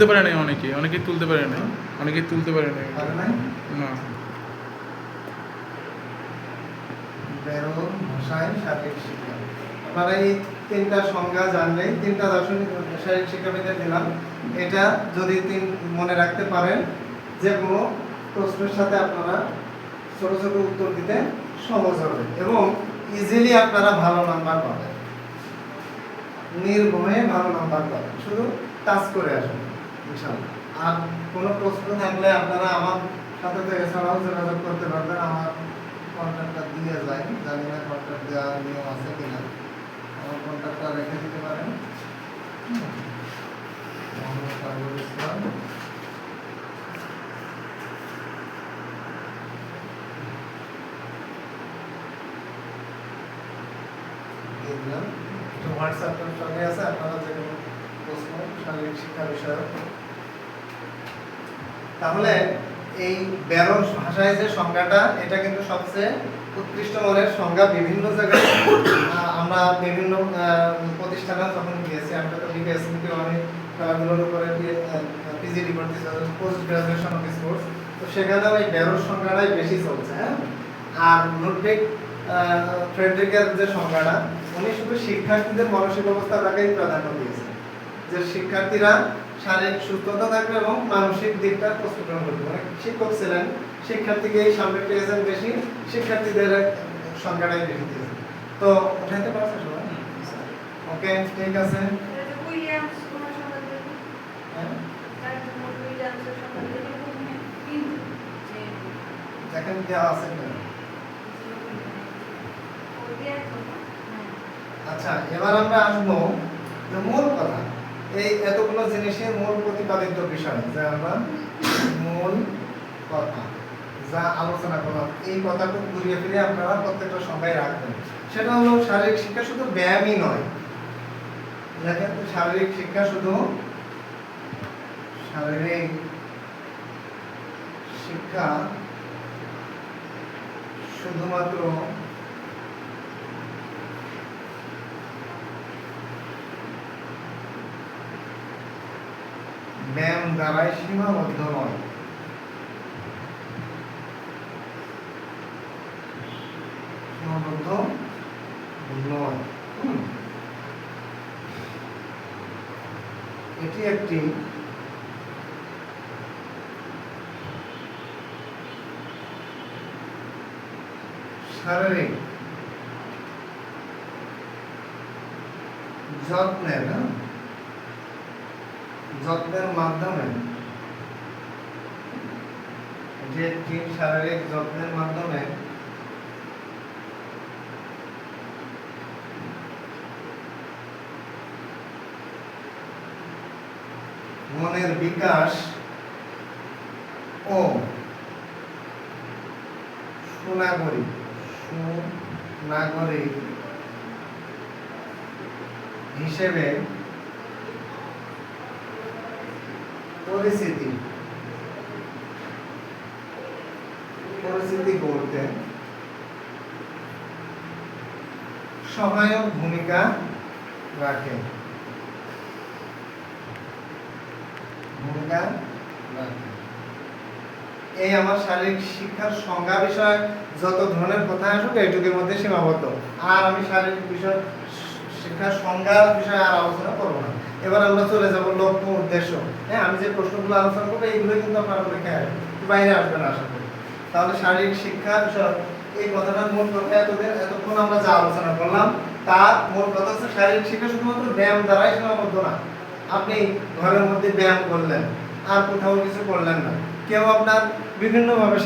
তুলতে পারে না, অনেকে তুলতে পারে না, অনেকে তুলতে পারে না। পারে নাই? না। বেরোন ভাষায় শারীরিক শিক্ষা। আপনারা এই তিনটা সংজ্ঞা জানলে, তিনটা দার্শনিক শারীরিক শিক্ষাবিদের দিলাম। এটা যদি মনে রাখতে পারেন, যে কোনো প্রশ্নের সাথে আপনারা ছোট ছোট উত্তর দিতে সহজ হবে এবং ইজিলি আপনারা ভালো নাম্বার পাবেন, নির্ভয়ে ভালো নাম্বার পাবেন। শুধু টাচ করে আসুন ইনশাআল্লাহ। আর কোনো প্রশ্ন থাকলে আপনারা আমার সাথে তো এছাড়াও যোগাযোগ করতে পারবেন। আমার কন্ট্যাক্টটা দিয়ে যায়, জানি না কন্ট্যাক্ট দেওয়ার নিয়ম আছে কিনা। আমার কন্ট্যাক্টটা রেখে দিতে পারেন। মোহাম্মদ তাজুল ইসলাম, হোয়াটসঅ্যাপের সঙ্গে আছে। আপনারা যে কোনো প্রশ্ন শারীরিক শিক্ষা বিষয়ক। তাহলে এই বেরোন ভাষায় যে সংজ্ঞাটা, এটা কিন্তু সবচেয়ে উৎকৃষ্ট মানের সংজ্ঞা। বিভিন্ন জায়গায় আমরা বিভিন্ন প্রতিষ্ঠানে যখন গিয়েছি, আমরা তো বিকেএসপিতে অনেক খেলাধুলার উপরে পিজিডি করতেছি, পোস্ট গ্রাজুয়েশন অফ স্পোর্টস, তো সেখানেও এই বেরোন সংজ্ঞাটাই বেশি চলছে। হ্যাঁ, আর লুডভিগ ফ্রেডরিকের যে সংজ্ঞাটা, উনি শুধু শিক্ষার্থীদের মানসিক অবস্থাটাকেই প্রাধান্য দিয়েছেন, যে শিক্ষার্থীরা শারীরিক সুস্থতা থাকবে এবং মানসিক দিকটা প্রস্ফুটন করবে। মানে শিক্ষক ছিলেন, শিক্ষার্থীকে সামনে পেয়েছেন বেশি, শিক্ষার্থীদের সংখ্যাটাই বেশি দিয়েছেন। তো উঠাইতে পারছে সবাই? ওকে, ঠিক আছে। দেখেন দেওয়া আছে কিনা। আচ্ছা, এবার আমরা আসবো যে মূল কথা, এই এতগুলো জিনিসের মূল প্রতিপাদিত বিষয়, যে আমরা মূল কথা যা আলোচনা করলাম, এই কথাটা ঘুরিয়ে ফিরে আপনারা প্রত্যেকটা সংজ্ঞায় রাখবেন। সেটা হলো শারীরিক শিক্ষা শুধু ব্যায়ামই নয়। দেখেন, শারীরিক শিক্ষা শুধু শারীরিক শিক্ষা শুধুমাত্র ব্যায়াম দ্বারাই সীমাবদ্ধ নয়। সীমাবদ্ধ নয়। এটি একটি শারীরিক যত্নের মাধ্যমে, যে একটি শারীরিক যত্নের মাধ্যমে মনের বিকাশ ও সুনাগরিক হিসেবে পরিস্থিতি গড়তে সহায়ক ভূমিকা রাখে। এই আমার শারীরিক শিক্ষার সংজ্ঞা বিষয় যত ধরনের কথা আসুক এইটুকুর মধ্যে সীমাবদ্ধ। আর আমি শারীরিক বিষয় শিক্ষার সংজ্ঞা বিষয়ে আর আলোচনা করবো না। এবার আমরা চলে যাব লক্ষ্য উদ্দেশ্য। হ্যাঁ, আমি যে প্রশ্নগুলো আলোচনা করবো এইগুলো কিন্তু আপনারা পরীক্ষায় বাইরে আসবে না আশা করি। তাহলে শারীরিক শিক্ষা বিষয়, এই কথাটার মূল কথা এতক্ষণ আমরা যা আলোচনা করলাম তার মূল কথা হচ্ছে শারীরিক শিক্ষা শুধুমাত্র ব্যায়াম দ্বারাই সীমাবদ্ধ না। আপনি ঘরের মধ্যে ব্যায়াম করলেন, আর কোথাও কিছু করলেন না। কেউ আপনার বিভিন্নভাবে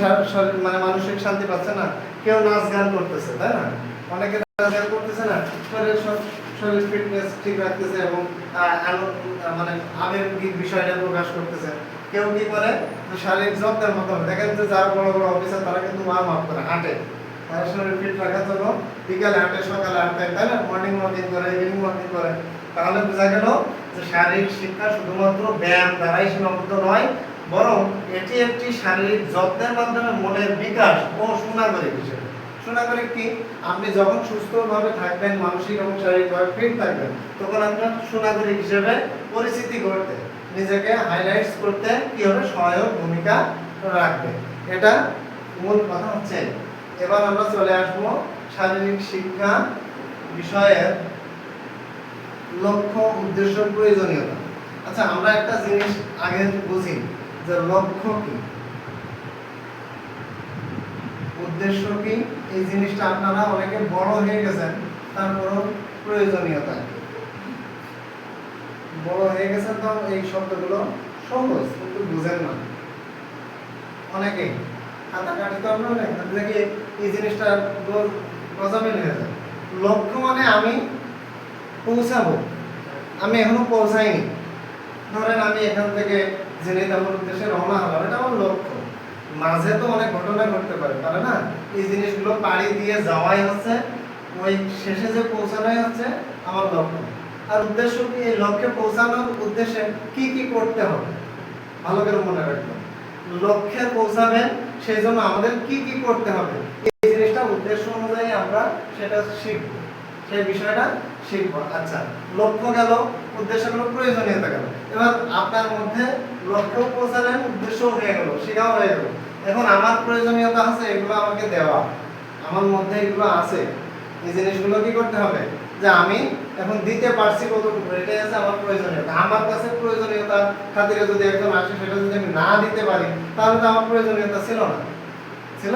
মানে মানসিক শান্তি পাচ্ছে না, কেউ নাচ গান করতেছে, তাই না? অনেকে নাচ গান করতেছে না, শরীর ফিটনেস ঠিক রাখতেছে এবং মানে আবেগিক বিষয়টা প্রকাশ করতেছে। কেউ কি করে, শারীরিক যত্নের মাধ্যমে দেখেন যে যারা বড় বড় অফিসার তারা কিন্তু ওয়ার্ম আপ করে, হাঁটে, তারা শরীর ফিট রাখার জন্য বিকালে হাঁটে, সকালে হাঁটে, তাই না? মর্নিং ওয়াকিং করে, ইভিনিং ওয়াকিং করে। তাহলে বোঝা গেল যে শারীরিক শিক্ষা শুধুমাত্র ব্যায়াম দ্বারাই সীমাবদ্ধ নয়, বরং এটি একটি শারীরিক যত্নের মাধ্যমে মনের বিকাশ ও সুনাগরিক হিসেবে। সুনাগরিক কি? আপনি যখন সুস্থভাবে থাকবেন, মানসিক এবং শারীরিকভাবে ফিট থাকবেন, তখন আপনার সুনাগরিক হিসেবে পরিচিতি করতে, নিজেকে হাইলাইটস করতে কি হবে, সহায়ক ভূমিকা রাখবে। এটা মূল কথা হচ্ছে। এবার আমরা চলে আসবো শারীরিক শিক্ষা বিষয়ের লক্ষ্য, উদ্দেশ্য, প্রয়োজনীয়তা। আচ্ছা, আমরা একটা জিনিস আগে বুঝি যে লক্ষ্য কি, উদ্দেশ্য কি। এই জিনিসটা আপনারা অনেকে বড় হয়ে গেছেন, তারপরও প্রয়োজনীয়তা কি? বড় হয়ে গেছেন তো এই শব্দগুলো সহজ, কিন্তু বুঝেন না অনেকেই। খাতা কাটি তো আমরা দেখি এই জিনিসটা গজামিল হয়ে যায়। লক্ষ্য মানে আমি পৌঁছাবো, আমি এখনো পৌঁছাইনি। ধরেন আমি এখান থেকে ঝিনাইদহের উদ্দেশ্যে রওনা হলাম, এটা আমার লক্ষ্য। মাঝে তো অনেক ঘটনা ঘটতে পারে না? এই জিনিসগুলো পাড়ি দিয়ে যাওয়াই হচ্ছে, ওই শেষে যে পৌঁছানোই হচ্ছে আমার লক্ষ্য। আর উদ্দেশ্য কি? এই লক্ষ্যে পৌঁছানোর উদ্দেশ্যে কি কি করতে হবে ভালো করে মনে রাখবেন। লক্ষ্যে পৌঁছাবেন সেই জন্য আমাদের কি কি করতে হবে, এই জিনিসটা উদ্দেশ্য অনুযায়ী আমরা সেটা শিখব, সেই বিষয়টা শিখব। আচ্ছা, লক্ষ্য গেল, উদ্দেশ্য গেল, প্রয়োজনীয়তা গেল। এবার আপনার মধ্যে লক্ষ্য পৌঁছালেন, উদ্দেশ্য হয়ে গেল, শেখাও হয়ে গেল। এখন আমার প্রয়োজনীয়তা আছে, এগুলো আমাকে দেওয়া, আমার মধ্যে এগুলো আছে। এই জিনিসগুলো কি করতে হবে, যে আমি এখন দিতে পারছি কতটুকু, এটাই আছে আমার প্রয়োজনীয়তা। আমার কাছে প্রয়োজনীয়তার খাতিরে যদি একজন আসে, সেটা যদি আমি না দিতে পারি, তাহলে তো আমার প্রয়োজনীয়তা ছিল না। ছিল?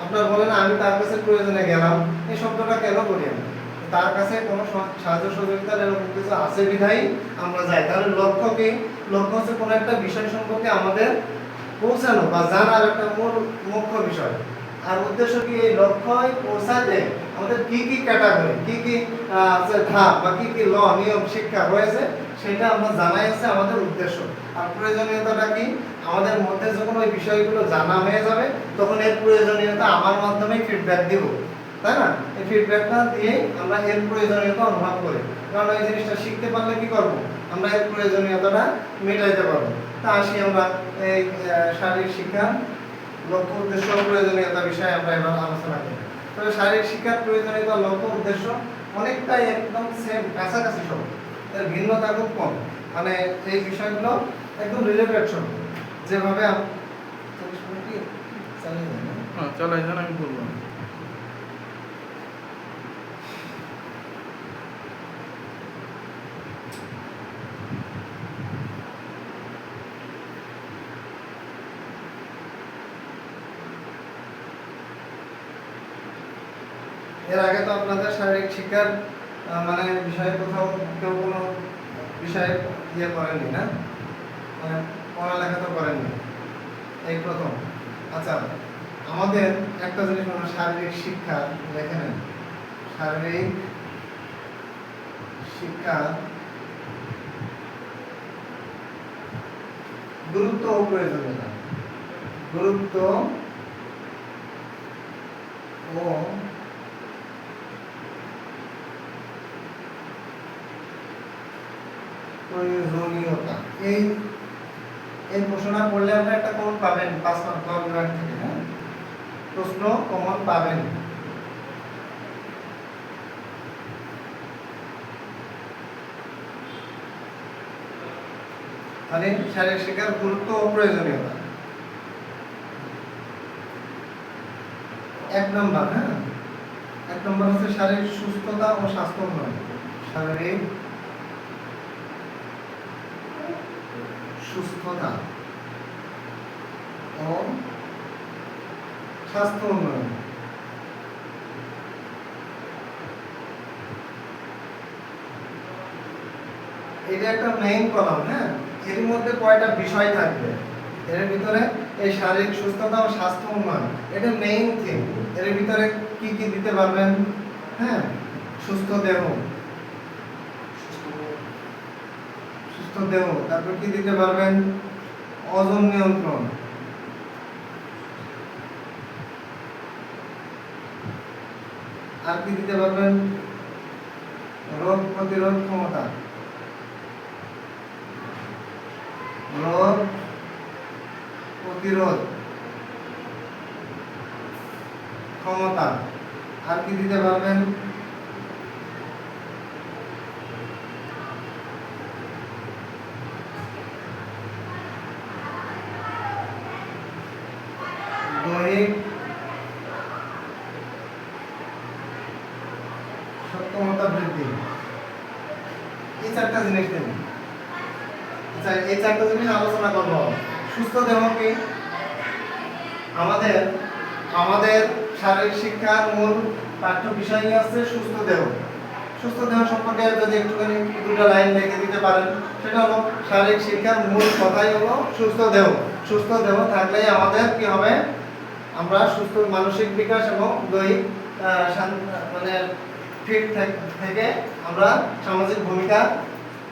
আপনার বলেন আমি তার কাছে প্রয়োজনে গেলাম, এই শব্দটা কেন করি আমরা? তার কাছে কোনো সাহায্য সহযোগিতার এরকম কিছু আছে বিধায় আমরা যাই। তাহলে লক্ষ্য কি? লক্ষ্য হচ্ছে কোনো একটা বিষয় সম্পর্কে আমাদের পৌঁছানো বা জানার একটা মুখ্য বিষয়। আর উদ্দেশ্য কি? এই লক্ষ্যে পৌঁছাতে আমাদের কি কি ক্যাটাগরি, কি কি ধাপ বা কি কি নিয়ম শিক্ষা রয়েছে, সেটা আমরা জানাই হচ্ছে আমাদের উদ্দেশ্য। আর প্রয়োজনীয়তাটা কি? আমাদের মধ্যে যখন ওই বিষয়গুলো জানা হয়ে যাবে, তখন এর প্রয়োজনীয়তা আমার মাধ্যমে ফিডব্যাক দিব, তাই না? এই ফিডব্যাকটা দিয়েই আমরা এর প্রয়োজনীয়তা অনুভব করি। কারণ এই জিনিসটা শিখতে পারলে কি করব, আমরা এর প্রয়োজনীয়তাটা মেটাইতে পারবো। তা আসি আমরা এই শারীরিক শিক্ষা লক্ষ্য, উদ্দেশ্য, প্রয়োজনীয়তা বিষয়ে আমরা এবার আলোচনা করি। তবে শারীরিক শিক্ষার প্রয়োজনীয়তা, লক্ষ্য, উদ্দেশ্য অনেকটাই একদম সেম, কাছাকাছি সব, এর ভিন্নতা খুব কম। মানে এই বিষয়গুলো একদম রিলেটেড সব। যেভাবে চালাই যান, আমি বলবো। এর আগে তো আপনাদের শারীরিক শিক্ষার মানে বিষয়ে কোথাও কেউ কোনো বিষয়ে ইয়ে করেননি না, মানে পড়ালেখা তো করেননি, এই প্রথম। আচ্ছা, আমাদের একটা জিনিস হলো শারীরিক শিক্ষা, দেখে নেন, শারীরিক শিক্ষা গুরুত্ব ও প্রয়োজনীয়তা। গুরুত্ব ও প্রয়োজনীয়তা, এই প্রশ্নটা পড়লে আমরা একটা কমন পাবেন 5 মার্ক বিভাগ থেকে। হ্যাঁ, প্রশ্ন কমন পাবেন। মানে শারীরিক শিক্ষার গুরুত্ব ও প্রয়োজনীয়তা 1 নম্বর। হ্যাঁ, 1 নম্বর হচ্ছে শারীরিক সুস্থতা ও স্বাস্থ্য উন্নয়ন। শারীরিক সুস্থতা ও স্বাস্থ্য উন্নয়ন। এটা একটা মেইন কলাম। হ্যাঁ, এর মধ্যে কয়টা বিষয় থাকবে, এর ভিতরে এই শারীরিক সুস্থতা ও স্বাস্থ্য উন্নয়ন, এটা মেইন থিম। এর ভিতরে কি কি দিতে পারবেন? হ্যাঁ, সুস্থ দেহ, তারপর কি দিতে পারবেন? ওজন নিয়ন্ত্রণ, আর কি দিতে পারবেন? রোগ প্রতিরোধ ক্ষমতা, রোগ প্রতিরোধ ক্ষমতা, আর কি দিতে পারবেন? আচ্ছা, এই চারটা জিনিস আলোচনা করব। সুস্থ দেহ কি? আমাদের আমাদের শারীরিক শিক্ষার মূল পাঠ্য বিষয়ই আছে সুস্থ দেহ। সুস্থ দেহ সম্পর্কে যদি একটুখানি দুটো লাইন লিখে দিতে পারেন, সেটা হলো শারীরিক শিক্ষার মূল কথাই হলো সুস্থ দেহ। সুস্থ দেহ থাকলেই আমাদের কি হবে? আমরা সুস্থ মানসিক বিকাশ এবং দৈহিক মানে ফিট থেকে আমরা সামাজিক ভূমিকা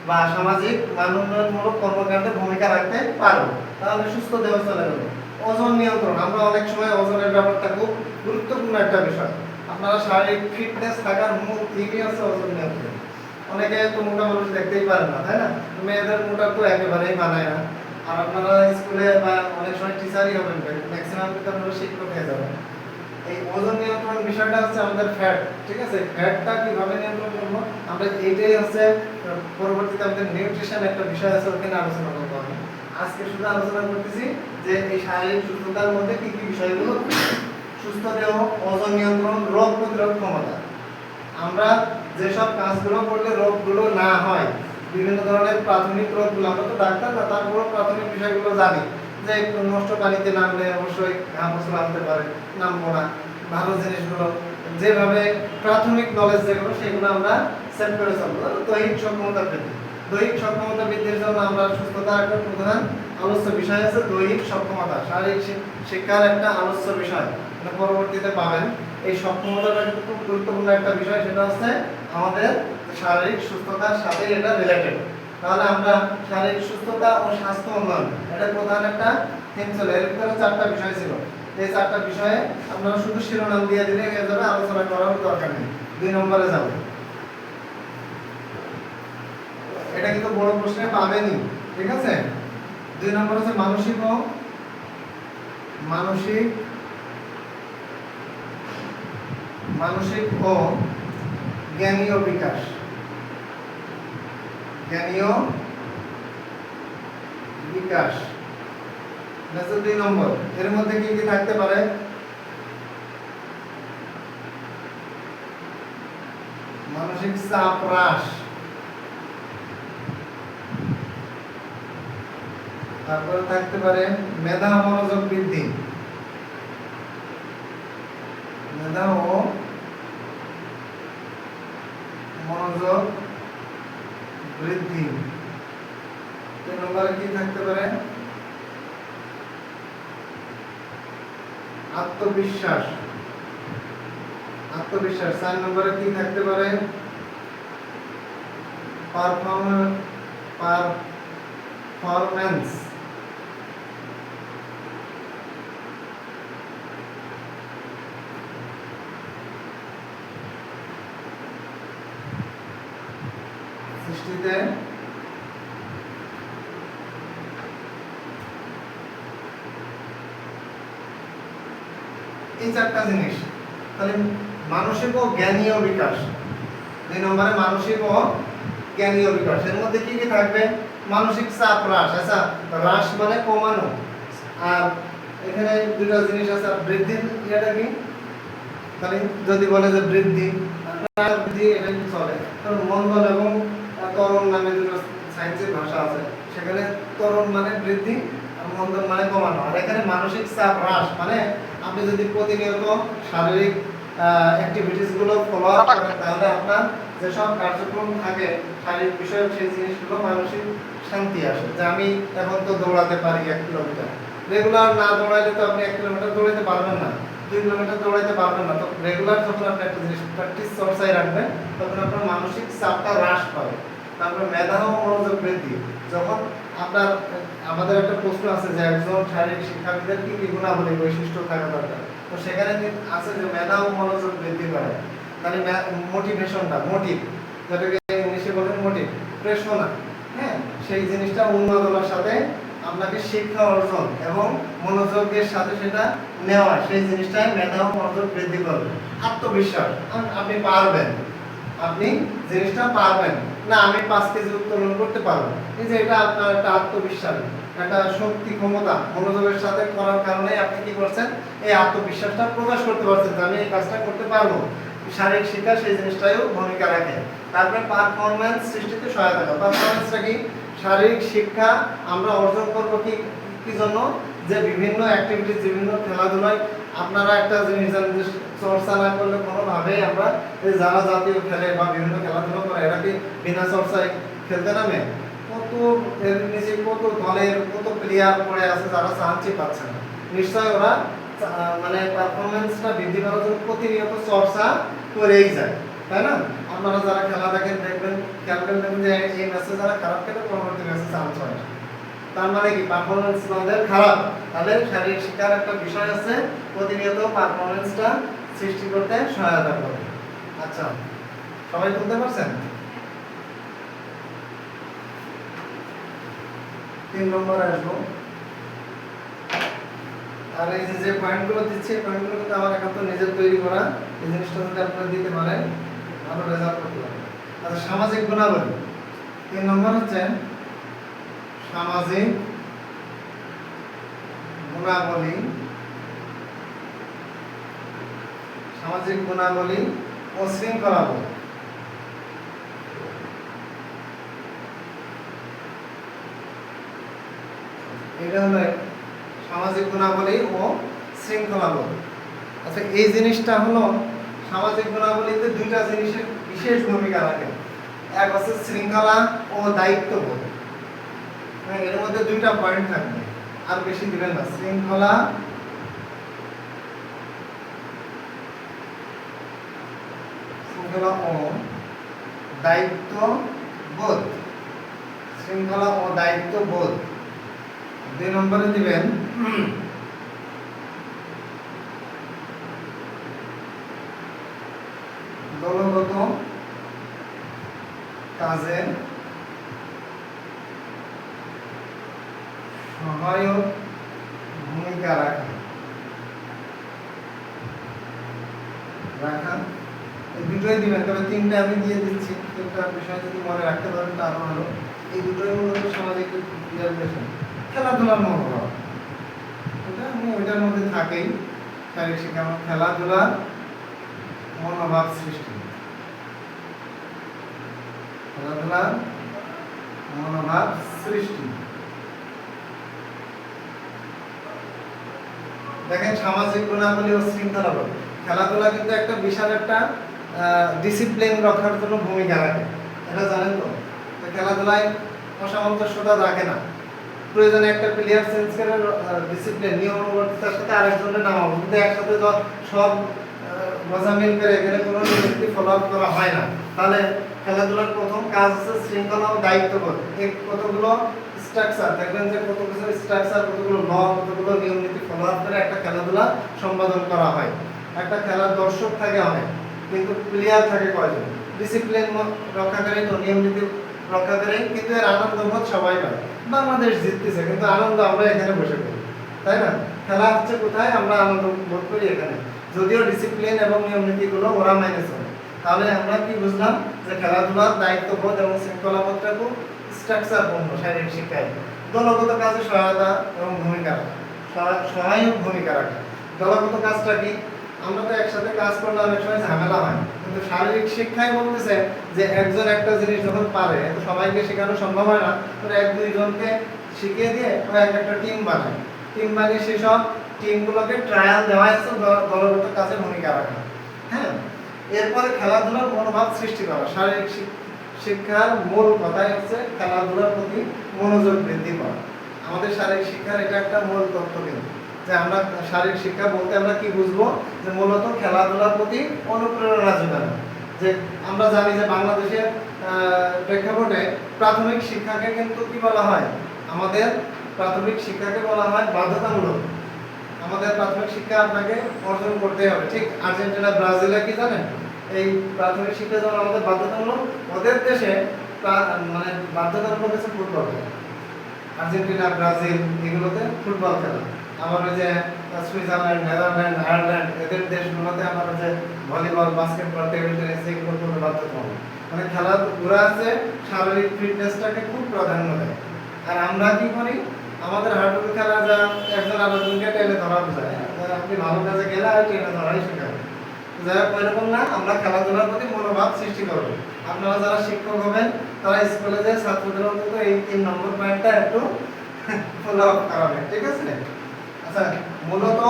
বা সামাজিক মানোন্নয়নমূলক কর্মকাণ্ডে ভূমিকা রাখতে পারবো। তাহলে সুস্থ দেহ চলে গেল। ওজন নিয়ন্ত্রণ, আমরা অনেক সময় ওজনের ব্যাপারটা খুব গুরুত্বপূর্ণ একটা বিষয়। আপনারা শারীরিক ফিটনেস থাকার মূল থিমই হচ্ছে ওজন নিয়ন্ত্রণ। অনেকে তো মোটা মানুষ দেখতেই পারেন না, তাই না? মেয়েদের মোটা তো একেবারেই মানায় না। আর আপনারা স্কুলে বা অনেক সময় টিচারই হবেন, ম্যাক্সিমাম কিন্তু আপনারা শিক্ষক হয়ে যাবেন। এই ওজন নিয়ন্ত্রণ বিষয়টা হচ্ছে আমাদের ফ্যাট, ঠিক আছে? ফ্যাটটা কিভাবে নিয়ন্ত্রণ করবো আমরা, এইটাই হচ্ছে পরবর্তীতে আমাদের নিউট্রিশন একটা বিষয় আছে, ওখানে আলোচনা করবো। আমি আজকে শুধু আলোচনা করতেছি যে এই শারীরিক সুস্থতার মধ্যে কি কি বিষয়গুলো: সুস্থ দেহ, ওজন নিয়ন্ত্রণ, রোগ প্রতিরোধ ক্ষমতা। আমরা যেসব কাজগুলো করলে রোগগুলো না হয়, বিভিন্ন ধরনের প্রাথমিক রোগগুলো, আমরা তো ডাক্তার না, তারপরেও প্রাথমিক বিষয়গুলো জানি যে একটু নষ্ট পানিতে নামলে অবশ্যই ঘা মোছল আনতে পারে, নামবো না। ভালো জিনিসগুলো যেভাবে প্রাথমিক নলেজ যেগুলো সেগুলো আমরা সেট করে চলবো। দৈহিক সক্ষমতা বৃদ্ধি, দৈহিক সক্ষমতা বৃদ্ধির জন্য আমরা সুস্থতার একটা প্রধান আলোচ্য বিষয় আছে দৈহিক সক্ষমতা। শারীরিক শিক্ষার একটা আলোচ্য বিষয়, এটা পরবর্তীতে পাবেন। এই সক্ষমতাটা কিন্তু খুব গুরুত্বপূর্ণ একটা বিষয়, সেটা হচ্ছে আমাদের শারীরিক সুস্থতার সাথে এটা রিলেটেড। তাহলে আমরা শারীরিক সুস্থতা ও স্বাস্থ্য উন্নয়ন, এটা প্রধান একটা থিম ছিল। এর ভিতরে চারটা বিষয় ছিল। এই চারটা বিষয়ে আপনারা শুধু শিরোনাম দিয়ে দিলে হয়ে যাবে, আলোচনা করার দরকার নেই। 2 নম্বরে যাব। এটা কিন্তু বড় প্রশ্নে পাবেনই, ঠিক আছে? 2 নম্বর হচ্ছে মানসিক ও জ্ঞানীয় বিকাশ। জ্ঞানীয় বিকাশ, এটা 2 নম্বর। এর মধ্যে কি কি থাকতে পারে? মানসিক চাপ হ্রাস, তারপরে থাকতে পারে মেধা ও মনোযোগ বৃদ্ধি। মেধা ও মনোযোগ বৃদ্ধি। 3 নম্বরে কি থাকতে পারে? আত্মবিশ্বাস। 4 নম্বরে কি থাকতে পারে? পারফরম্যান্স। সৃষ্টিতে এই চারটা জিনিস। তাহলে মানসিক ও জ্ঞানীয় বিকাশ, 2 নম্বরে মানসিক ও জ্ঞানীয় বিকাশ। এর মধ্যে কি কি থাকবে? মানসিক চাপ হ্রাস। আচ্ছা, হ্রাস মানে কমানো। আর এখানে দুটো জিনিস আছে। বৃদ্ধির ইয়েটা কি? তাহলে যদি বলে যে বৃদ্ধি, এটা কি চলে? কারণ মন্দন এবং ত্বরণ নামে দুটো সায়েন্সের ভাষা আছে, সেখানে ত্বরণ মানে বৃদ্ধি আর মন্দন মানে কমানো। আর এখানে মানসিক চাপ হ্রাস মানে আপনি যদি প্রতিনিয়ত শারীরিক অ্যাক্টিভিটিস গুলো ফলো আপ করেন, তাহলে আপনার যেসব কার্যক্রম থাকে শারীরিক বিষয়ক, সেই জিনিসগুলো মানসিক শান্তি আসে। যে আমি এখন তো দৌড়াতে পারি 1 কিলোমিটার, রেগুলার না দৌড়াইলে তো আপনি 1 কিলোমিটার দৌড়াতে পারবেন না, 2 কিলোমিটার দৌড়াইতে পারবেন না। তো রেগুলার যখন আপনি একটা জিনিস প্র্যাকটিস চর্চায় রাখবেন, তখন আপনার মানসিক চাপটা হ্রাস পাবে। তারপরে মেধা ও মনোযোগ বৃদ্ধি। যখন আপনার, আমাদের একটা প্রশ্ন আছে যে একজন শারীরিক শিক্ষাবিদের কি কি গুণাবলী বৈশিষ্ট্য থাকা দরকার, তো সেখানে আছে যে মেধা ও মনোযোগ বৃদ্ধি করে। তাহলে মোটিভেশনটা, মোটিভ যেটাকে ইংলিশে বলেন মোটিভ, প্রেরণা, হ্যাঁ, সেই জিনিসটা উন্মাদনার সাথে আপনাকে শিক্ষা অর্জন এবং মনোযোগের সাথে সেটা নেওয়া, সেই জিনিসটাই মেধা ও মনোযোগ বৃদ্ধি করবে। আত্মবিশ্বাস, আপনি পারবেন, আপনি জিনিসটা পারবেন না, আমি 5 কেজি উত্তোলন করতে পারবো, এই যে এটা আপনার একটা আত্মবিশ্বাস, একটা শক্তি, ক্ষমতা মনোযোগের সাথে করার কারণে আপনি কি করছেন? এই আত্মবিশ্বাসটা প্রকাশ করতে পারছেন যে আমি এই কাজটা করতে পারবো। শারীরিক শিক্ষা সেই জিনিসটাও ভূমিকা রাখে। তারপরে পারফরম্যান্স সৃষ্টিতে সহায়তা করে। পারফরম্যান্সটা কি? শারীরিক শিক্ষা আমরা অর্জন করব কি জন্য, যে বিভিন্ন অ্যাক্টিভিটিস, বিভিন্ন খেলাধুলায় আপনারা একটা জিনিস জানেন যে চর্চা না করলে কোনোভাবেই আমরা এই যারা জাতীয় খেলে বা বিভিন্ন খেলাধুলা করে এরা কি বিনা চর্চায় খেলতে নামে? কত এর নিচে কত দলের কত প্লেয়ার পড়ে আছে যারা চান্সই পাচ্ছে না। নিশ্চয় ওরা মানে পারফরমেন্সটা বৃদ্ধি করার জন্য প্রতিনিয়ত চর্চা করেই যায়, তাই না? আপনারা যারা খেলা দেখেন দেখবেন, খেয়াল করে দেখবেন যে এই ম্যাচে যারা খারাপ খেলে পরবর্তী ম্যাচে চান্স হয় না। তার মানে কি পারফরমেন্স আমাদের খারাপ? তাহলে শারীরিক শিক্ষার একটা বিষয় আছে, প্রতিনিয়ত পারফরমেন্সটা সৃষ্টি করতে সহায়তা করবে। আচ্ছা, সবাই বুঝতে পারছেন? 3 নম্বর আসবো। আর এই যে পয়েন্টগুলো দিচ্ছে, পয়েন্টগুলো কিন্তু আমার একান্ত নিজের তৈরি করা। এই জিনিসটা যদি আপনারা দিতে পারেন ভালো রেজাল্ট করতে পারবেন। আচ্ছা, সামাজিক গুণাবলী 3 নম্বর হচ্ছে সামাজিক গুণাবলী। সামাজিক গুণাবলী ও শৃঙ্খলাবোধ। এটা হলো সামাজিক গুণাবলী ও শৃঙ্খলাবোধ। আচ্ছা, এই জিনিসটা হলো সামাজিক গুণাবলীতে দুইটা জিনিসের বিশেষ ভূমিকা রাখে। এক হচ্ছে শৃঙ্খলা ও দায়িত্ববোধ। এর মধ্যে দুইটা পয়েন্ট থাকবে, আর বেশি দিবেন না। শৃঙ্খলা ও দায়িত্ববোধ। শৃঙ্খলা ও দায়িত্ববোধ 2 নম্বরে দিবেন দলগত কাজে সহায়ক ভূমিকা রাখা। এই দুটোই দিবেন, তবে 3টা আমি দিয়ে দিচ্ছি। 3টা বিষয় যদি মনে রাখতে পারেন তা আরো ভালো। এই দুটোই মূলত সামাজিক রিয়ালাইজেশন, খেলাধুলার মনোভাব। এটা আমি ওইটার মধ্যে থাকেই শারীরিক শিক্ষা, খেলাধুলার মনোভাব সৃষ্টি। খেলাধুলার মনোভাব সৃষ্টি। দেখেন, সামাজিক গুণাবলী ও শৃঙ্খলাবোধ। খেলাধুলা কিন্তু একটা বিশাল একটা ডিসিপ্লিন রক্ষার জন্য ভূমিকা রাখে, এটা জানেন তো? খেলাধুলায় অসামঞ্জস্যতা রাখে না। প্রয়োজনে একটা প্লেয়ার চেঞ্জ করে ডিসিপ্লিন নিয়মানুবর্তিতার সাথে আরেকজনের নামাবো, কিন্তু একসাথে তো সব মজামিল করে এখানে কোনো নীতি ফলো আপ করা হয় না। তাহলে খেলাধুলার প্রথম কাজ হচ্ছে শৃঙ্খলা ও দায়িত্ববোধ। এই কতগুলো স্ট্রাকচার দেখবেন যে কত কিছু স্ট্রাকচার, কতগুলো ল, কতগুলো নিয়ম নীতি ফলো আপ করে একটা খেলাধুলা সম্পাদন করা হয়। একটা খেলার দর্শক থাকে অনেক, কিন্তু প্লেয়ার থাকে কয়জন? ডিসিপ্লিন রক্ষাকারী, তো নিয়ম নীতি রক্ষাকারী, কিন্তু এর আনন্দবোধ সবাই পায়। বাংলাদেশ জিততেছে, কিন্তু আনন্দ আমরা এখানে বসে করি, তাই না? খেলা হচ্ছে কোথায়? আমরা আনন্দ বোধ করি এখানে, যদিও ডিসিপ্লিন এবং নিয়ম নীতিগুলো ওরা মেনে চলে। তাহলে আমরা কি বুঝলাম? যে খেলাধুলার দায়িত্ববোধ এবং শৃঙ্খলাবোধটা খুব স্ট্রাকচারপূর্ণ শারীরিক শিক্ষায়। দলগত কাজে সহায়তা এবং ভূমিকা রাখা, সহায়ক ভূমিকা রাখা। দলগত কাজটা কি? আমরা তো একসাথে কাজ করলে অনেক সময় ঝামেলা হয়, কিন্তু শারীরিক শিক্ষায় বলতেছে যে একজন একটা জিনিস যখন পারে, তো সবাইকে শেখানো সম্ভব হয় না, তো 1-2 জনকে শিখিয়ে দিয়ে একটা টিম বানায়। টিম বানিয়ে সেসব টিমগুলোকে ট্রায়াল দেওয়া হচ্ছে দলগত কাজে ভূমিকা রাখা। হ্যাঁ, এরপরে খেলাধুলার মনোভাব সৃষ্টি করা। শারীরিক শিক্ষার মূল কথাই হচ্ছে খেলাধুলার প্রতি মনোযোগ বৃদ্ধি করা। আমাদের শারীরিক শিক্ষার এটা একটা মূল তত্ত্ব, কিন্তু যে আমরা শারীরিক শিক্ষা বলতে আমরা কি বুঝবো? যে মূলত খেলাধুলার প্রতি অনুপ্রেরণা যোগানো। যে আমরা জানি যে বাংলাদেশের প্রেক্ষাপটে প্রাথমিক শিক্ষাকে কিন্তু কি বলা হয়? আমাদের প্রাথমিক শিক্ষাকে বলা হয় বাধ্যতামূলক। আমাদের প্রাথমিক শিক্ষা আপনাকে অর্জন করতে হবে। ঠিক আর্জেন্টিনা, ব্রাজিলে কি জানেন? এই প্রাথমিক শিক্ষা যেমন আমাদের বাধ্যতামূলক, ওদের দেশে মানে বাধ্যতামূলক হচ্ছে ফুটবল খেলা। আর্জেন্টিনা, ব্রাজিল এগুলোতে ফুটবল খেলা। আমার ওই যে সুইজারল্যান্ড, নেদারল্যান্ড, আয়ারল্যান্ড এদের দেশগুলোতে আমার যে ভলিবল, বাস্কেটবল, টেবিল টেনিস এগুলো খুব বাধ্যতামূলক। মানে খেলাধুলা আছে শারীরিক ফিটনেসটাকে খুব প্রাধান্য দেয়। আর আমরা কি করি? আমাদের হাডুডু খেলা যা একজন আরেকজনকে টেনে ধরা বোঝায়। আপনি ভালো কাজে গেলে আর টেনে ধরাই শেখাবে। যারা ওইরকম না, আমরা খেলাধুলার প্রতি মনোভাব সৃষ্টি করব। আপনারা যারা শিক্ষক হবেন তারা স্কুলে যে ছাত্রদের অন্তত এই 3 নম্বর পয়েন্টটা একটু ফলো আপ করাবেন, ঠিক আছে? আচ্ছা, মূলত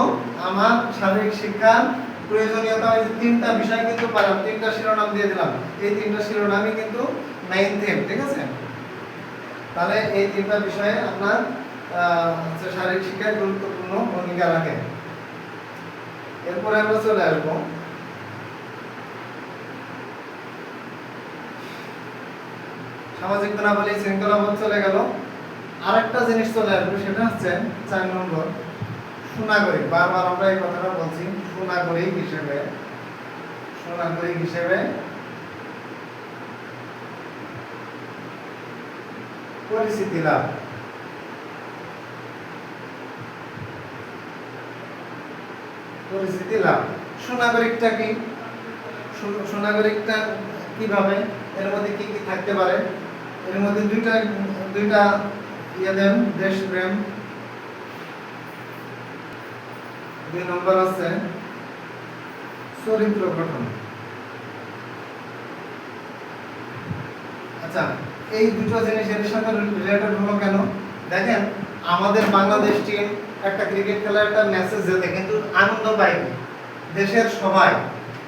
আমার শারীরিক শিক্ষার প্রয়োজনীয়তা এই 3টা বিষয় কিন্তু পারাম, 3টা শিরোনাম দিয়ে দিলাম। এই 3টা শিরোনামই কিন্তু মেইন থিম, ঠিক আছে? তাহলে এই 3টা বিষয়ে আপনার শারীরিক শিক্ষায় গুরুত্বপূর্ণ ভূমিকা রাখে। এরপরে আমরা চলে আসবো সামাজিক গুণাবলী, শৃঙ্খলাবোধ চলে গেল। আরেকটা জিনিস চলে আসবে, সেটা হচ্ছে 4 নম্বর সুনাগরিক। বারবার আমরা এই কথাটা বলছি, সুনাগরিক হিসেবে পরিচিতি লাভ। সুনাগরিকটা কি? সুনাগরিকটা কিভাবে, এর মধ্যে কি কি থাকতে পারে? এর মধ্যে দুইটা ইয়ে দেন, দেশপ্রেম। 2 নম্বর আছে চরিত্র গঠন। আচ্ছা, এই দুটো জিনিসের সাথে রিলেটেড হলো কেন? দেখেন, আমাদের বাংলাদেশ টিম একটা ক্রিকেট খেলার একটা ম্যাচে যেতে কিন্তু আনন্দ পায় দেশের সবাই।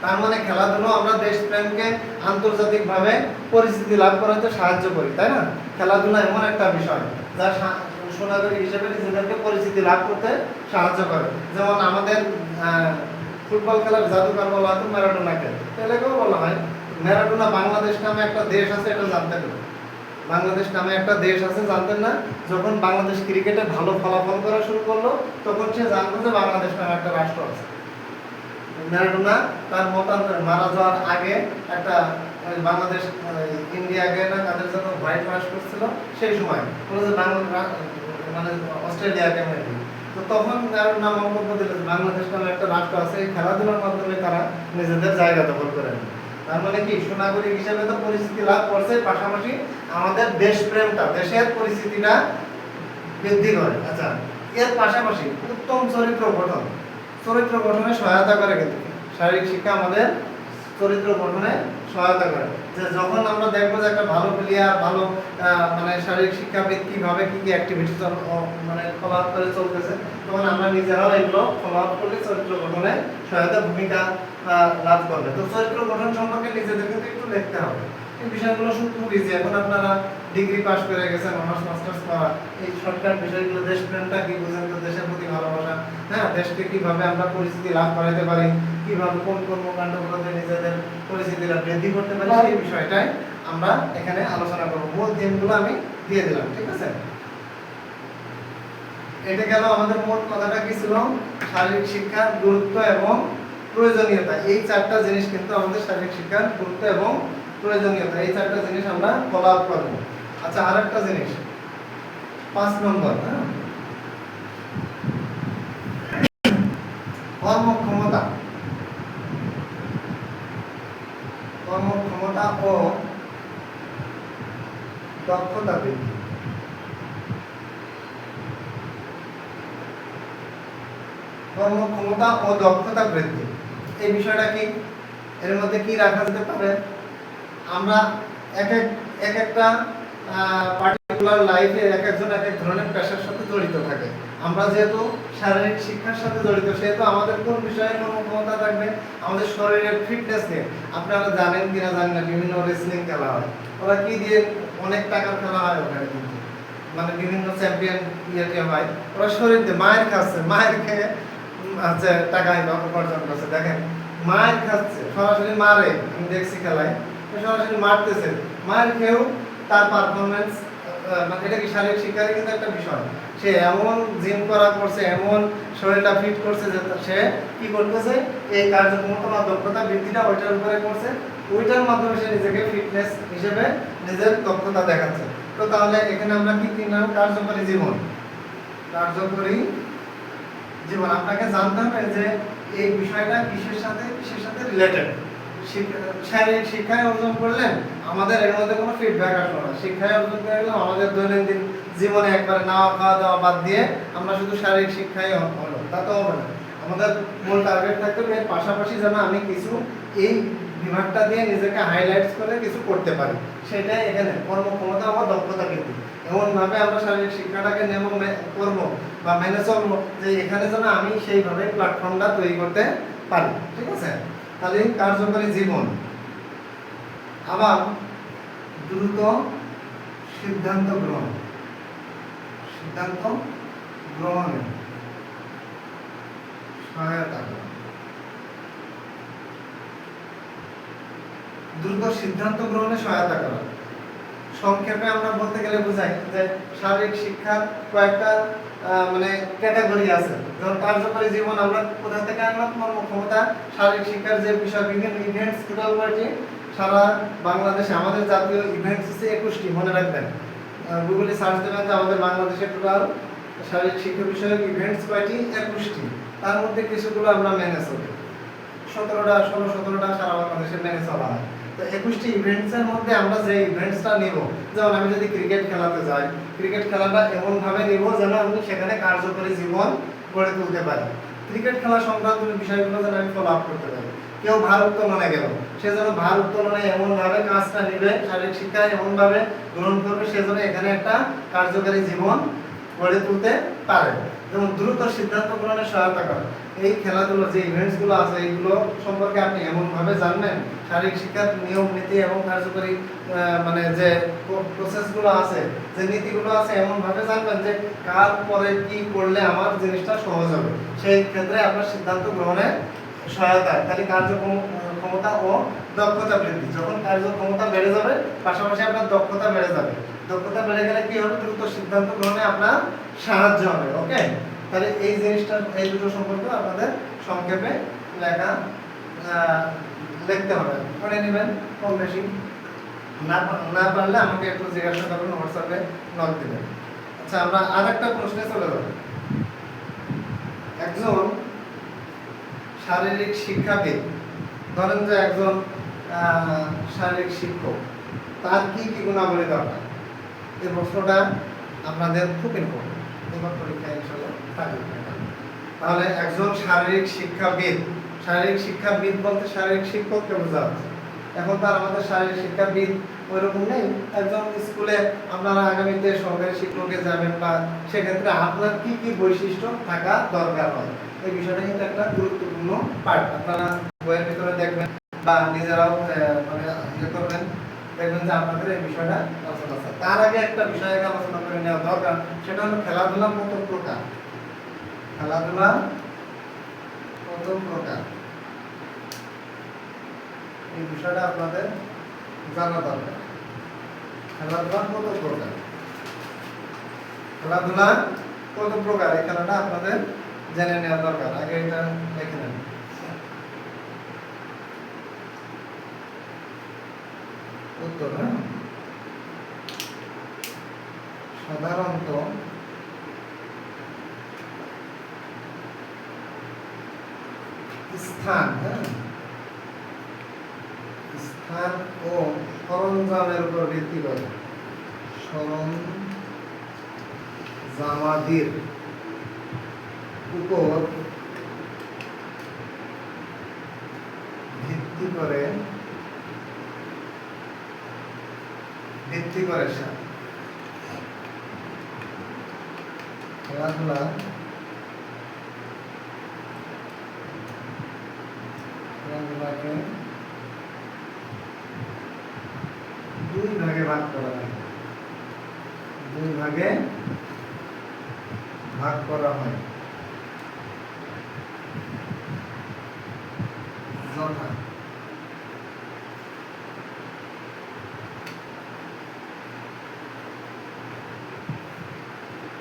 তার মানে খেলাধুলো আমরা দেশপ্রেমকে আন্তর্জাতিকভাবে পরিচিতি লাভ করাতে সাহায্য করি, তাই না? খেলাধুলা এমন একটা বিষয় যা সুনাগরিক হিসেবে নিজেদেরকে পরিচিতি লাভ করতে সাহায্য করে। যেমন আমাদের ফুটবল খেলার জাদুকর বলা হয় ম্যারাডোনাকে, পেলেকেও বলা হয়। ম্যারাডোনা বাংলাদেশ নামে একটা দেশ আছে, এটা জানতেন না? বাংলাদেশ নামে একটা দেশ আছে, জানতেন না? যখন বাংলাদেশ ক্রিকেটে ভালো ফলাফল করা শুরু করলো, তখন সে জানতো যে বাংলাদেশ নামে একটা রাষ্ট্র আছে। ম্যারাডোনা তার মতান্তরে মারা যাওয়ার আগে একটা বাংলাদেশ ইন্ডিয়াকে না কাদের জন্য হোয়াইট ওয়াশ করছিল, সেই সময় বলে যে মানে অস্ট্রেলিয়াকে মেরে। তো তখন ম্যারাডোনা মন্তব্য দিল যে বাংলাদেশ নামে একটা রাষ্ট্র আছে, এই খেলাধুলার মাধ্যমে তারা নিজেদের জায়গা দখল করে নেয়। তার মানে কি, সুনাগরিক হিসেবে তো পরিচিতি লাভ করছে, পাশাপাশি আমাদের দেশপ্রেমটা, দেশের পরিচিতিটা বৃদ্ধি করে। আচ্ছা, এর পাশাপাশি উত্তম চরিত্র গঠনে সহায়তা করে। কিন্তু শারীরিক শিক্ষা আমাদের চরিত্র গঠনে সহায়তা করে। যে যখন আমরা দেখবো যে একটা ভালো প্লেয়ার, ভালো মানে শারীরিক শিক্ষাবিদ কিভাবে কি কি অ্যাক্টিভিটিস মানে ফলো আপ করে চলতেছে, তখন আমরা নিজেরাও এগুলো ফলো আপ করলে চরিত্র গঠনে সহায়তা ভূমিকা লাভ করবে। তো চরিত্র গঠন সম্পর্কে নিজেদের কিন্তু একটু লিখতে হবে। এই বিষয়গুলো খুব ইজি। এখন আপনারা ডিগ্রি পাস করে গেছেন, অনার্স মাস্টার্স করা, এই শর্টকাট বিষয়গুলো, দেশপ্রেমটা কি বুঝেন তো, দেশের প্রতি ভালোবাসা, হ্যাঁ, দেশকে কিভাবে আমরা পরিচিতি লাভ করাইতে পারি, কিভাবে কোন কর্মকাণ্ডগুলোতে নিজেদের পরিচিতিটা বৃদ্ধি করতে পারি, সেই বিষয়টাই আমরা এখানে আলোচনা করবো। মূল থিমগুলো আমি দিয়ে দিলাম, ঠিক আছে? এটা গেল আমাদের মূল কথাটা কি ছিল, শারীরিক শিক্ষার গুরুত্ব এবং প্রয়োজনীয়তা। এই 4টা জিনিস কিন্তু আমাদের শারীরিক শিক্ষার গুরুত্ব এবং প্রয়োজনীয়তা, এই 4টা জিনিস আমরা ফলো আপ করবো। আচ্ছা, আরেকটা জিনিস 5 নম্বর, কর্মক্ষমতা ও দক্ষতা বৃদ্ধি। কর্মক্ষমতা ও দক্ষতা বৃদ্ধি, এই বিষয়টা কি, এর মধ্যে কি রাখা যেতে পারে? আমরা একটা পার্টিকুলার লাইফে একজন এক ধরনের পেশার সাথে জড়িত থাকে। আমরা যেহেতু শারীরিক শিক্ষার সাথে জড়িত, সেহেতু আমাদের কোন বিষয়ে কর্মক্ষমতা থাকবে? আমাদের শরীরের ফিটনেস নিয়ে। আপনারা জানেন কিনা জানেন না, বিভিন্ন রেসলিং খেলা হয়, ওরা কি দিয়ে, অনেক টাকার খেলা হয় ওখানে, কিন্তু মানে বিভিন্ন চ্যাম্পিয়ন ইয়ে হয়, ওরা শরীর দিয়ে মায়ের খাচ্ছে, মায়ের খেয়ে হচ্ছে টাকা উপার্জন করছে। দেখেন, মায়ের খাচ্ছে, সরাসরি মারে, আমি দেখছি খেলায় সরাসরি মারতেছে, মায়ের খেয়েও তার পারফরমেন্স, এটা কি শারীরিক শিক্ষারই কিন্তু একটা বিষয়। সে এমন জিম করা করছে, এমন শরীরটা ফিট করছে যে সে কি করতেছে, এই কার্যক্ষমতা বা দক্ষতা বৃদ্ধিটা ওইটার উপরে করছে, ওইটার মাধ্যমে সে নিজেকে ফিটনেস হিসেবে নিজের দক্ষতা দেখাচ্ছে। তো তাহলে এখানে আমরা কি কিনলাম? কার্যকরী জীবন। আপনাকে জানতে হবে যে এই বিষয়টা কিসের সাথে রিলেটেড। শারীরিক শিক্ষায় অর্জন করলেন, আমাদের এর মধ্যে কোনো ফিডব্যাক আসবে না। শিক্ষায় অর্জন করে গেলাম, আমাদের দৈনন্দিন জীবনে একবারে নাওয়া খাওয়া দাওয়া বাদ দিয়ে আমরা শুধু শারীরিক শিক্ষাই হলো, তা তো হবে না। আমাদের মূল টার্গেট থাকতে হবে এর পাশাপাশি যেন আমি কিছু এই বিভাগটা দিয়ে নিজেকে হাইলাইটস করে কিছু করতে পারি, সেটাই এখানে কর্মক্ষমতা আমার দক্ষতা বৃদ্ধি। এমনভাবে আমরা শারীরিক শিক্ষাটাকে নেব করবো বা মেনে চলবো যে এখানে যেন আমি সেইভাবে প্ল্যাটফর্মটা তৈরি করতে পারি। ঠিক আছে, তাহলে কার্যকরী জীবন, আবার দ্রুত সিদ্ধান্ত গ্রহণ, সিদ্ধান্ত গ্রহণে সহায়তা করা, দ্রুত সিদ্ধান্ত গ্রহণে সহায়তা করা। সংক্ষেপে আমরা বলতে গেলে বোঝাই যে শারীরিক শিক্ষার কয়েকটা মানে ক্যাটাগরি আছে। যেমন কার্যকরী জীবন আমরা কোথা থেকে আনলাম, কর্মক্ষমতা, শারীরিক শিক্ষার যে বিষয় বিভিন্ন ইভেন্টস টোটাল করেছি সারা বাংলাদেশে। আমাদের জাতীয় ইভেন্টস হচ্ছে 21টি, মনে রাখবেন। গুগলে সার্চ দেবেন যে আমাদের বাংলাদেশে টোটাল শারীরিক শিক্ষা বিষয়ক ইভেন্টস কয়টি, 21টি। তার মধ্যে কিছুগুলো আমরা মেনে চলি, 17টা সারা বাংলাদেশে মেনে চলা হয়। তো 21টি ইভেন্টসের মধ্যে আমরা যে ইভেন্টসটা নিব, যেমন আমি যদি ক্রিকেট খেলাতে যাই, ক্রিকেট খেলাটা এমনভাবে নিব যেন আমি সেখানে কার্যকরী জীবন গড়ে তুলতে পারি। ক্রিকেট খেলা সংক্রান্ত বিষয়গুলো যেন আমি ফলো আপ করতে পারি। কেউ ভার উত্তোলনে গেল, সে যেন ভার উত্তোলনে এমনভাবে কাজটা নিবে, শারীরিক শিক্ষা এমনভাবে গ্রহণ করবে সে যেন এখানে একটা কার্যকরী জীবন গড়ে তুলতে পারে। যেমন দ্রুত সিদ্ধান্ত গ্রহণে সহায়তা করে। এই খেলাধুলো যে ইভেন্টসগুলো আছে এইগুলো সম্পর্কে আপনি এমনভাবে জানবেন, শারীরিক শিক্ষার নিয়ম নীতি এবং কার্যকরী মানে যে প্রসেসগুলো আছে, যে নীতিগুলো আছে এমনভাবে জানবেন যে কার পরে কি করলে আমার জিনিসটা সহজ হবে। সেই ক্ষেত্রে আপনার সিদ্ধান্ত গ্রহণে সহায়তা। তাহলে কার্যক্ষমতা ও দক্ষতা বৃদ্ধি। যখন কার্যক্ষমতা বেড়ে যাবে পাশাপাশি আপনার দক্ষতা বেড়ে যাবে। দক্ষতা বেড়ে গেলে কি হবে, দ্রুত সিদ্ধান্ত গ্রহণে আপনার সাহায্য হবে। ওকে, তাহলে এই জিনিসটা, এই দুটো সম্পর্কে আপনাদের সংক্ষেপে লেখা লিখতে হবে, পড়ে নেবেন কম বেশি। না পারলে আমাকে একটু জিজ্ঞাসা করবেন, হোয়াটসঅ্যাপে নক দেবেন। আচ্ছা, আমরা আর একটা প্রশ্নে চলে যাব। একজন শারীরিক শিক্ষাবিদ, ধরেন যে একজন শারীরিক শিক্ষক, তার কি কি গুণাবলী দরকার? এই প্রশ্নটা আপনাদের খুব ইম্পর্টেন্ট, এবার পরীক্ষায় ইনশাআল্লাহ থাকবে। তাহলে একজন শারীরিক শিক্ষাবিদ, শারীরিক শিক্ষাবিদ বলতে শারীরিক শিক্ষককে বোঝা হচ্ছে। এখন তার আমাদের শারীরিক শিক্ষাবিদ ওইরকম নেই। একজন স্কুলে আপনারা আগামীতে সরকারি শিক্ষকে যাবেন, বা সেক্ষেত্রে আপনার কি কি বৈশিষ্ট্য থাকা দরকার হয়, এই বিষয়টা কিন্তু একটা গুরুত্বপূর্ণ পার্ট। আপনারা বইয়ের ভিতরে দেখবেন বা নিজেরাও মানে ইয়ে করবেন, দেখবেন যে আপনাদের এই বিষয়টা আলোচনা আছে। তার আগে একটা বিষয় আলোচনা করে নেওয়া দরকার, সেটা হলো খেলাধুলা কত প্রকার। খেলাধুলা কত প্রকার, এই বিষয়টা আপনাদের জানা দরকার। খেলাধুলা কত প্রকার, খেলাধুলা কত প্রকার, এই খেলাটা আপনাদের জেনে নেওয়া দরকার। আগে এটা দেখে নেন। উত্তর, সাধারণত স্থান, স্থান ও সরঞ্জামের উপর ভিত্তি করে, সরঞ্জামাদির উপর ভিত্তি করে খেলাধুলা খেলাধুলাকে দুই ভাগে ভাগ করা হয়, দুই ভাগে ভাগ করা হয়। যথা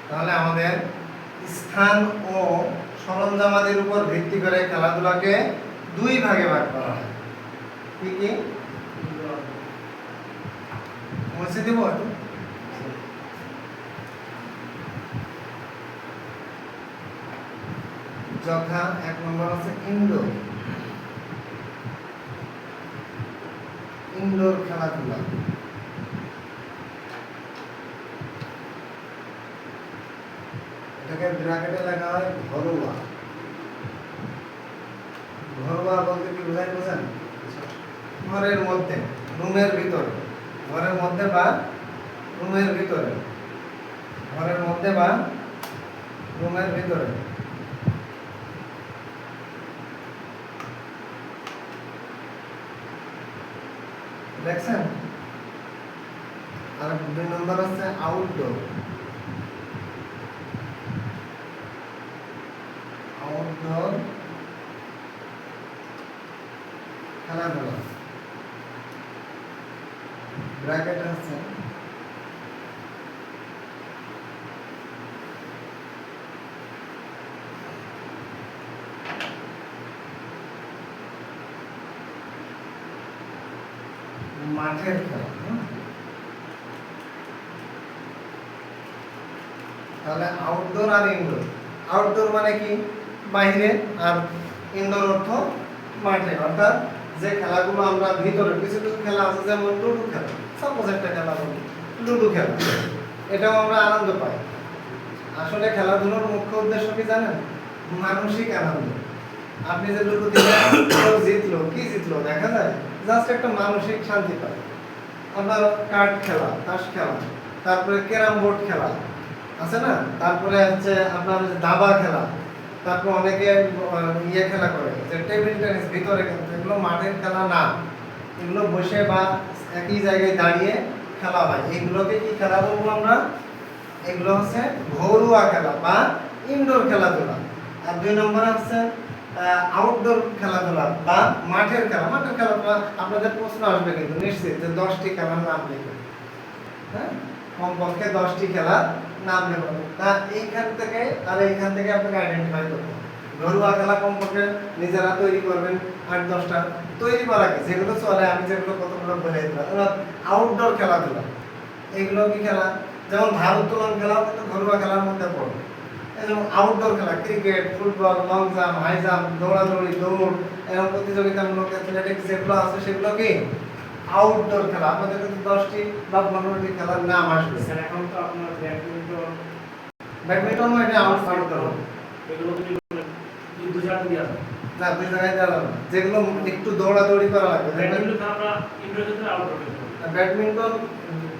তাহলে আমাদের স্থান ও সরঞ্জামাদির উপর ভিত্তি করে খেলাধুলাকে দুই ভাগে ভাগ করা হয়। কি কি মুছে দিব? যথা এক নম্বর আছে ইনডোর, ইনডোর খেলাধুলা। এটাকে ব্র্যাকেটে লেখা হয় ঘরোয়া, ঘরোয়া বলতে কি বোঝায় বোঝেন? ঘরের মধ্যে, রুমের ভিতরে, ঘরের মধ্যে বা রুমের ভিতরে, ঘরের মধ্যে বা রুমের ভিতরে। দেখছেন? আর 2 নম্বর হচ্ছে আউটডোর। আউটডোর খেলাধুলা, ব্র্যাকেট আছে মাঠের খেলা। তাহলে আউটডোর আর ইনডোর। আউটডোর মানে কি? বাইরে, আর ইনডোর অর্থ মাঠে। অর্থাৎ যে খেলাগুলো আমরা ভিতরে, কিছু কিছু খেলা আছে যেমন লুডো খেলা, সাপোজ একটা খেলা বলি লুডো খেলা, এটাও আমরা আনন্দ পাই। আসলে খেলাধুলার মুখ্য উদ্দেশ্য কি জানেন? মানসিক আনন্দ। আপনি যে লুডো দিলেন, কেউ জিতলো, কি জিতলো দেখা যায়, জাস্ট একটা মানসিক শান্তি পায়। আপনার কার্ড খেলা, তাস খেলা, তারপরে ক্যারাম বোর্ড খেলা আছে না, তারপরে হচ্ছে আপনার দাবা খেলা, তারপর অনেকে ইয়ে খেলা করে যে টেবিল টেনিস, ভিতরে, কিন্তু এগুলো মাঠের খেলা না, এগুলো বসে বা একই জায়গায় দাঁড়িয়ে খেলা হয়। এগুলোকে কি খেলা বলবো আমরা? এগুলো হচ্ছে ঘরোয়া খেলা বা ইনডোর খেলাধুলা। আর 2 নম্বরে হচ্ছে আউটডোর খেলাধুলা বা মাঠের খেলা। মাঠের খেলাধুলা আপনাদের প্রশ্ন আসবে কিন্তু নিশ্চিত যে 10টি খেলার নাম লিখুন। হ্যাঁ, কমপক্ষে 10টি খেলার নাম লিখুন। তা এইখান থেকে আর এইখান থেকে আপনাকে আইডেন্টিফাই করতে হবে। ঘরোয়া খেলা কমপক্ষে নিজেরা তৈরি করবেন 8-10টা। তৈরি করা কি যেগুলো চলে, আমি যেগুলো কতগুলো বলে দিলাম। এবার আউটডোর খেলাধুলা, এগুলো কি খেলা? যেমন ভারোত্তোলন খেলাও কিন্তু ঘরোয়া খেলার মধ্যে পড়ে। যেমন আউটডোর খেলা, cricket, football, long jump, high jump, দৌড়াদৌড়ি, দৌড়, এরকম প্রতিযোগিতামূলক অ্যাথলেটিক্স যেগুলো আছে সেগুলো কি আউটডোর খেলা। আপনাদের কিন্তু 10টি বা 15টি খেলার নাম আসবে। স্যার এখন তো আপনার ব্যাডমিন্টনও এটা আউটডোর। এগুলো কি দুই জায়গায় দেওয়া যায়? না, 2 জায়গায় দেওয়া যাবে না। যেগুলো একটু দৌড়াদৌড়ি করা লাগবে। ব্যাডমিন্টন আমরা ইনডোর ক্ষেত্রে আউটডোর খেলতে পারি। ব্যাডমিন্টন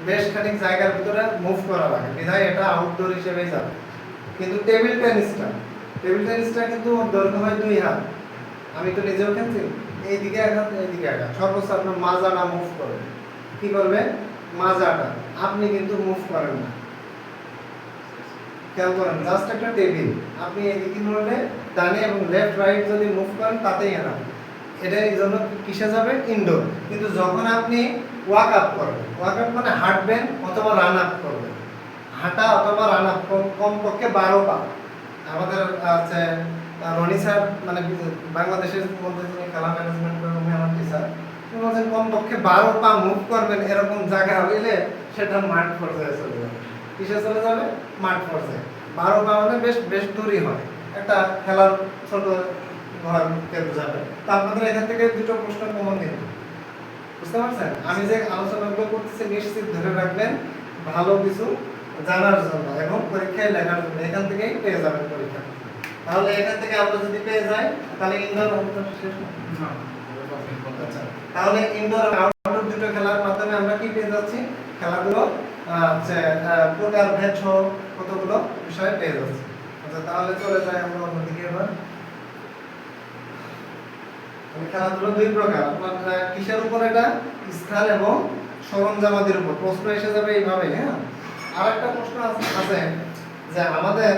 বেশ খানিক জায়গার ভিতরে মুভ করা লাগে, বিধায় এটা আউটডোর হিসেবেই যাবে। কিন্তু টেবিল টেনিসটা কিন্তু ওর দৈর্ঘ্য হয় 2 হাত। আমি তো নিজেও খেলছি, এইদিকে এক হাত, এইদিকে এক হাত। সর্বোচ্চ আপনার মাজাটা মুভ করবে। কি করবে? মাজাটা। আপনি কিন্তু মুভ করেন না, খেয়াল করেন, জাস্ট একটা টেবিল। আপনি এদিকে নড়লে ডানে এবং লেফট রাইট যদি মুভ করেন তাতেই এনা। এটা এই জন্য কিসে যাবে? ইনডোর। কিন্তু যখন আপনি ওয়াক আপ করবেন, ওয়াক আপ মানে হাঁটবেন অথবা রান আপ করবেন, হাঁটা অথবা রান আপ কমপক্ষে 12 পা। আমাদের আছে রনি স্যার, মানে বাংলাদেশের মধ্যে যিনি খেলা ম্যানেজমেন্ট করেন, উনি আমার টিচার, তিনি বলছেন কমপক্ষে 12 পা মুভ করবেন। এরকম জায়গা হইলে সেটা মাঠ পর্যায়ে চলে যাবে। কিসে চলে যাবে? মাঠ পর্যায়ে। 12 পা মানে বেশ বেশ দূরই হয়, একটা খেলার ছোট ঘরকে বোঝাবে। তো আপনাদের এখান থেকে 2টো প্রশ্ন কমন কিন্তু, বুঝতে পারছেন? আমি যে আলোচনাগুলো করতেছি নিশ্চিত ধরে রাখবেন ভালো কিছু জানার জন্য এবং পরীক্ষায় লেখার জন্য। এখান থেকেই পেয়ে যাবেন পরীক্ষা। তাহলে এখান থেকে আমরা যদি পেয়ে যাই তাহলে ইনডোর আউটডোর শেষ না? আচ্ছা, তাহলে ইনডোর আর আউটডোর 2টো খেলার মাধ্যমে আমরা কি পেয়ে যাচ্ছি? খেলাগুলো হচ্ছে প্রকার ভেদ সহ কতগুলো বিষয় পেয়ে যাচ্ছি। আচ্ছা, তাহলে চলে যাই আমরা অন্যদিকে। এবার খেলাধুলা 2 প্রকার। আপনার কিসের উপর? এটা স্থান এবং সরঞ্জামাদির উপর। প্রশ্ন এসে যাবে এইভাবে। হ্যাঁ, আর একটা প্রশ্ন আছে যে আমাদের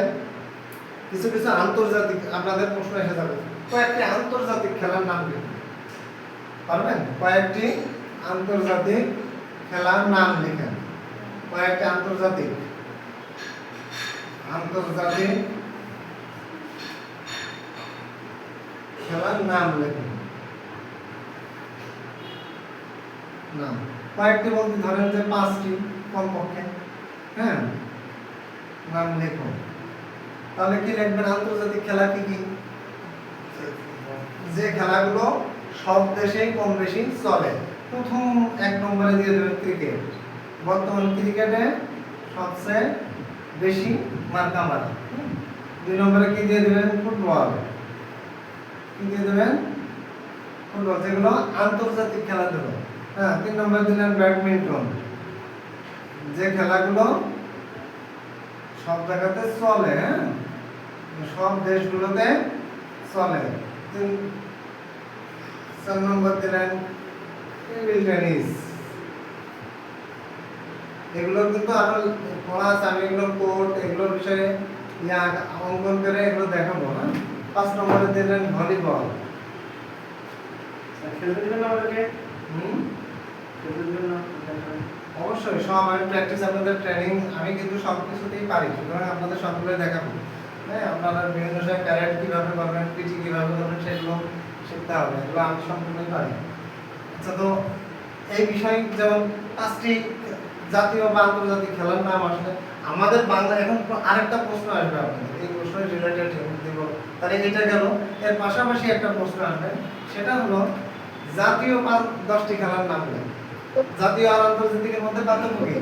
কিছু কিছু আন্তর্জাতিক, আপনাদের প্রশ্ন এসে যাবে কয়েকটি আন্তর্জাতিক খেলার নাম লিখুন। পারবেন? কয়েকটি আন্তর্জাতিক খেলার নাম লিখেন। কয়েকটি আন্তর্জাতিক খেলার নাম লিখুন। নাম কয়েকটি বলতে ধরেন যে 5টি কমপক্ষে। হ্যাঁ, নাম লিখুন। তাহলে কি লিখবেন? আন্তর্জাতিক খেলা কি কি? যে খেলাগুলো সব দেশেই কম বেশি চলে। প্রথম 1 নম্বরে দিয়ে দেবেন ক্রিকেট। বর্তমান ক্রিকেটে সবচেয়ে বেশি মার্কা মারা। 2 নম্বরে কি দিয়ে দেবেন? ফুটবল। কি দিয়ে দেবেন? ফুটবল যেগুলো আন্তর্জাতিক খেলাধুলো। হ্যাঁ, 3 নম্বর দিলেন ব্যাডমিন্টন, যে খেলাগুলো সব জায়গাতে চলে, হ্যাঁ, সব দেশগুলোতে চলে। 4 নম্বর দিলেন টেবিল টেনিস। এগুলো কিন্তু আরো পড়া আছে, আমি এগুলো কোর্ট এগুলোর বিষয়ে অঙ্কন করে এগুলো দেখাবো। হ্যাঁ, 5 নম্বরে দিলেন ভলিবল। খেলতে দিবেন না আমাদেরকে? হুম, খেলতে দিবেন না? অবশ্যই সব আমি প্র্যাকটিস আপনাদের ট্রেনিং আমি কিন্তু সব কিছুতেই পারি, সুতরাং আপনাদের সবগুলোই দেখাবো। হ্যাঁ, আপনারা বিভিন্ন সময় প্যারেড কীভাবে করবেন, পিটি কীভাবে করবেন সেগুলো শিখতে হবে, এগুলো আমি সম্পূর্ণই পারি। আচ্ছা, তো এই বিষয় যেমন 5টি জাতীয় বা আন্তর্জাতিক খেলার নাম আসলে আমাদের বাংলা। এখন আরেকটা প্রশ্ন আসবে আপনাদের, এই প্রশ্নের রিলেটেড দেব, তাহলে এটা গেল। এর পাশাপাশি একটা প্রশ্ন আসবে, সেটা হলো জাতীয় 10টি খেলার নাম বলেন। জাতীয় আর আন্তর্জাতিকের মধ্যে পার্থক্য কি?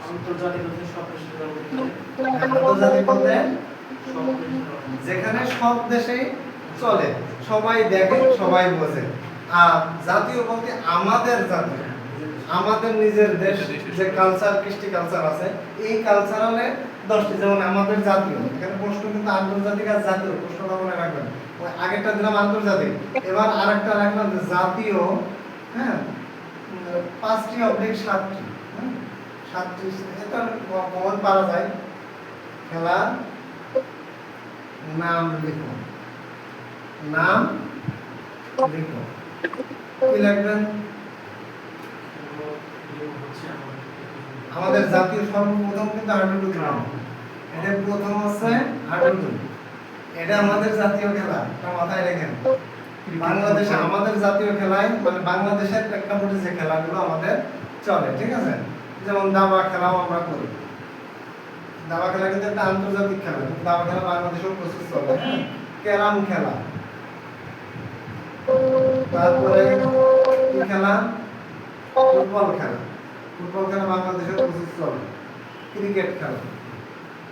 আন্তর্জাতিক হচ্ছে সব দেশের আন্তর্জাতিক বলতে সব দেশের যেখানে সব দেশেই চলে, সবাই দেখে, সবাই বোঝে। আর জাতীয় বলতে আমাদের জাতীয়, আমাদের নিজের দেশ, যে কালচার, কৃষ্টি কালচার আছে, এই কালচারালে 10টি। যেমন আমাদের জাতীয়, এখানে প্রশ্ন কিন্তু আন্তর্জাতিক আর জাতীয় প্রশ্নটা মনে রাখবেন। ওই আগেরটা দিলাম আন্তর্জাতিক, এবার আরেকটা রাখলাম যে জাতীয়। হ্যাঁ, 5টি অবলিক 7টি, 7টি এটা কমন পাওয়া যায়। খেলা নাম লিখো, নাম লিখো। কি লিখবেন? আমাদের জাতীয় সর্বপ্রথম কিন্তু হাডুডু দিলাম, এটা প্রথম হচ্ছে হাডুডু, এটা আমাদের জাতীয় খেলা, এটা মাথায় রাখেন। বাংলাদেশে আমাদের জাতীয় খেলায় মানে বাংলাদেশের প্রেক্ষাপটে যে খেলাগুলো আমাদের চলে, ঠিক আছে, যেমন দাবা খেলাও আমরা করি। দাবা খেলা কিন্তু একটা আন্তর্জাতিক খেলা, কিন্তু দাবা খেলা বাংলাদেশেও প্রচুর চলে। হ্যাঁ, ক্যারাম খেলা, তারপরে কি খেলা? ফুটবল খেলা। ফুটবল খেলা বাংলাদেশেও প্রচুর চলে। ক্রিকেট খেলা,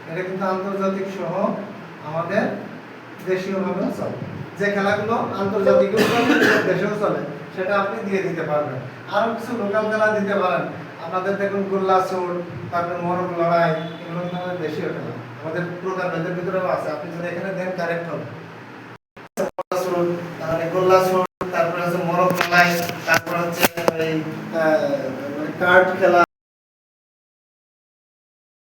এটা কিন্তু আন্তর্জাতিক সহ আমাদের দেশীয় ভাবে চলে। যে খেলাগুলো আন্তর্জাতিকও চলে, দেশেও চলে, সেটা আপনি দিয়ে দিতে পারবেন। আরো কিছু লোকাল খেলা দিতে পারেন। আপনাদের দেখুন গোল্লা চোর, তারপরে মরক লড়াই, এগুলো কিন্তু আমাদের দেশীয় খেলা, আমাদের প্রকার ভেদের ভিতরেও আছে। আপনি যদি এখানে দেন কারেক্ট হবে।